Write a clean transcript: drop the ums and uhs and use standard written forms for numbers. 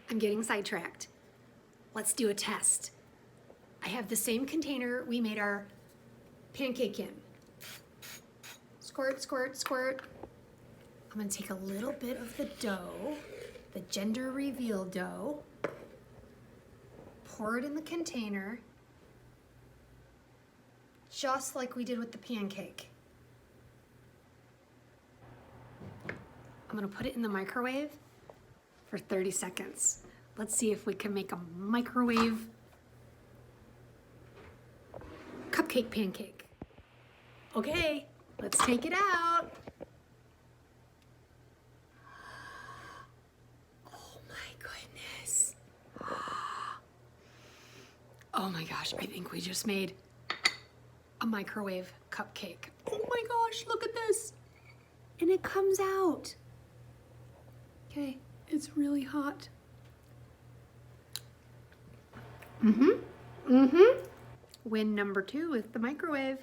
I'm getting sidetracked. Let's do a test. I have the same container we made our pancake in. Squirt, squirt, squirt. I'm gonna take a little bit of the dough, the gender reveal dough, pour it in the container, just like we did with the pancake. I'm gonna put it in the microwave for 30 seconds. Let's see if we can make a microwave cupcake pancake. Okay, let's take it out. Oh my goodness. Oh my gosh, I think we just made a microwave cupcake. Oh my gosh, look at this. And it comes out. Okay, it's really hot. Win number 2 with the microwave.